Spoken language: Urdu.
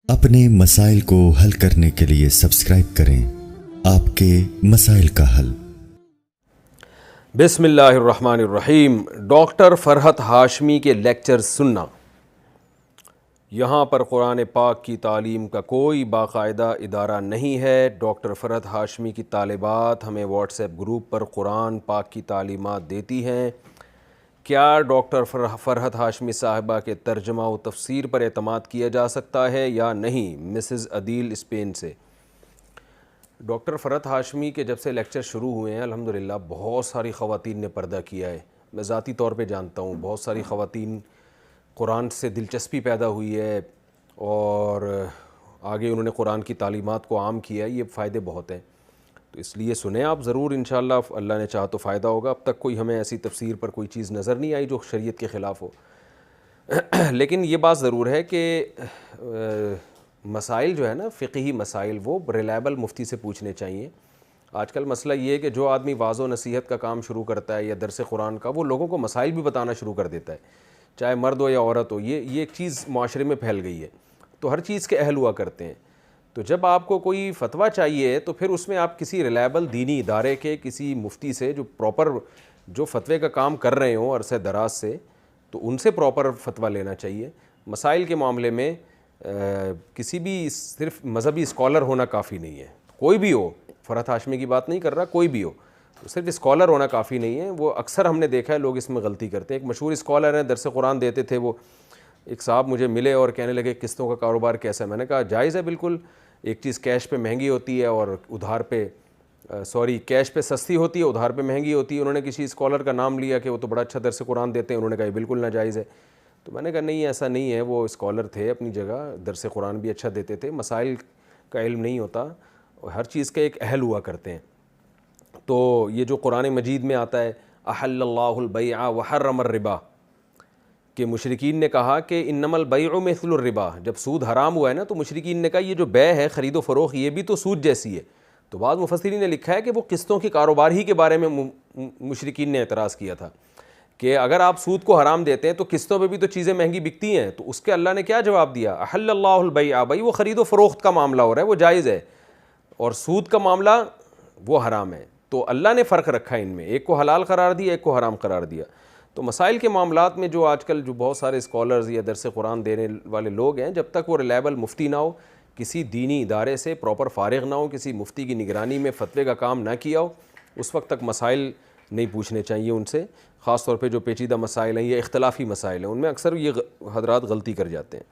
اپنے مسائل کو حل کرنے کے لیے سبسکرائب کریں آپ کے مسائل کا حل۔ بسم اللہ الرحمن الرحیم۔ ڈاکٹر فرحت ہاشمی کے لیکچر سننا۔ یہاں پر قرآن پاک کی تعلیم کا کوئی باقاعدہ ادارہ نہیں ہے۔ ڈاکٹر فرحت ہاشمی کی طالبات ہمیں واٹس ایپ گروپ پر قرآن پاک کی تعلیمات دیتی ہیں۔ کیا ڈاکٹر فرحت ہاشمی صاحبہ کے ترجمہ و تفسیر پر اعتماد کیا جا سکتا ہے یا نہیں؟ مسز عدیل اسپین سے۔ ڈاکٹر فرحت ہاشمی کے جب سے لیکچر شروع ہوئے ہیں الحمدللہ بہت ساری خواتین نے پردہ کیا ہے۔ میں ذاتی طور پہ جانتا ہوں بہت ساری خواتین قرآن سے دلچسپی پیدا ہوئی ہے اور آگے انہوں نے قرآن کی تعلیمات کو عام کیا ہے۔ یہ فائدے بہت ہیں، تو اس لیے سنیں آپ ضرور، انشاءاللہ اللہ نے چاہا تو فائدہ ہوگا۔ اب تک کوئی ہمیں ایسی تفسیر پر کوئی چیز نظر نہیں آئی جو شریعت کے خلاف ہو، لیکن یہ بات ضرور ہے کہ مسائل جو ہے نا فقہی مسائل وہ ریلائبل مفتی سے پوچھنے چاہیے۔ آج کل مسئلہ یہ ہے کہ جو آدمی واعظ و نصیحت کا کام شروع کرتا ہے یا درس قرآن کا، وہ لوگوں کو مسائل بھی بتانا شروع کر دیتا ہے، چاہے مرد ہو یا عورت ہو۔ یہ ایک چیز معاشرے میں پھیل گئی ہے، تو ہر چیز کے اہل ہوا کرتے ہیں۔ تو جب آپ کو کوئی فتویٰ چاہیے تو پھر اس میں آپ کسی ریلائبل دینی ادارے کے کسی مفتی سے جو پراپر جو فتوے کا کام کر رہے ہوں عرصہ دراز سے، تو ان سے پراپر فتویٰ لینا چاہیے۔ مسائل کے معاملے میں کسی بھی صرف مذہبی اسکالر ہونا کافی نہیں ہے، کوئی بھی ہو، فرحت ہاشمی کی بات نہیں کر رہا، کوئی بھی ہو، تو صرف اسکالر ہونا کافی نہیں ہے۔ وہ اکثر ہم نے دیکھا ہے لوگ اس میں غلطی کرتے ہیں۔ ایک مشہور اسکالر ہیں، درس قرآن دیتے تھے، وہ ایک صاحب مجھے ملے اور کہنے لگے قسطوں کا کاروبار کیسا ہے؟ میں نے کہا جائز ہے بالکل، ایک چیز کیش پہ مہنگی ہوتی ہے اور ادھار پہ کیش پہ سستی ہوتی ہے، ادھار پہ مہنگی ہوتی ہے۔ انہوں نے کسی اسکالر کا نام لیا کہ وہ تو بڑا اچھا درس قرآن دیتے ہیں، انہوں نے کہا یہ بالکل ناجائز ہے۔ تو میں نے کہا نہیں ایسا نہیں ہے، وہ اسکالر تھے اپنی جگہ، درس قرآن بھی اچھا دیتے تھے، مسائل کا علم نہیں ہوتا، ہر چیز کا ایک اہل ہوا کرتے ہیں۔ تو یہ جو قرآن مجید میں آتا ہے احل اللہ البیع وحرم الربا، کہ مشرکین نے کہا کہ انما البیع مثل الربا، جب سود حرام ہوا ہے نا تو مشرکین نے کہا یہ جو بیع ہے خرید و فروخت یہ بھی تو سود جیسی ہے۔ تو بعض مفسرین نے لکھا ہے کہ وہ قسطوں کے کاروبار ہی کے بارے میں مشرکین نے اعتراض کیا تھا کہ اگر آپ سود کو حرام دیتے ہیں تو قسطوں پہ بھی تو چیزیں مہنگی بکتی ہیں۔ تو اس کے اللہ نے کیا جواب دیا؟ احل اللہ البیع، بھائی وہ خرید و فروخت کا معاملہ ہو رہا ہے وہ جائز ہے، اور سود کا معاملہ وہ حرام ہے۔ تو اللہ نے فرق رکھا ان میں، ایک کو حلال قرار دیا ایک کو حرام قرار دیا۔ تو مسائل کے معاملات میں جو آج کل جو بہت سارے اسکالرز یا درس قرآن دینے والے لوگ ہیں، جب تک وہ ریلائبل مفتی نہ ہو، کسی دینی ادارے سے پراپر فارغ نہ ہو، کسی مفتی کی نگرانی میں فتوے کا کام نہ کیا ہو، اس وقت تک مسائل نہیں پوچھنے چاہیے ان سے، خاص طور پہ جو پیچیدہ مسائل ہیں یا اختلافی مسائل ہیں، ان میں اکثر یہ حضرات غلطی کر جاتے ہیں۔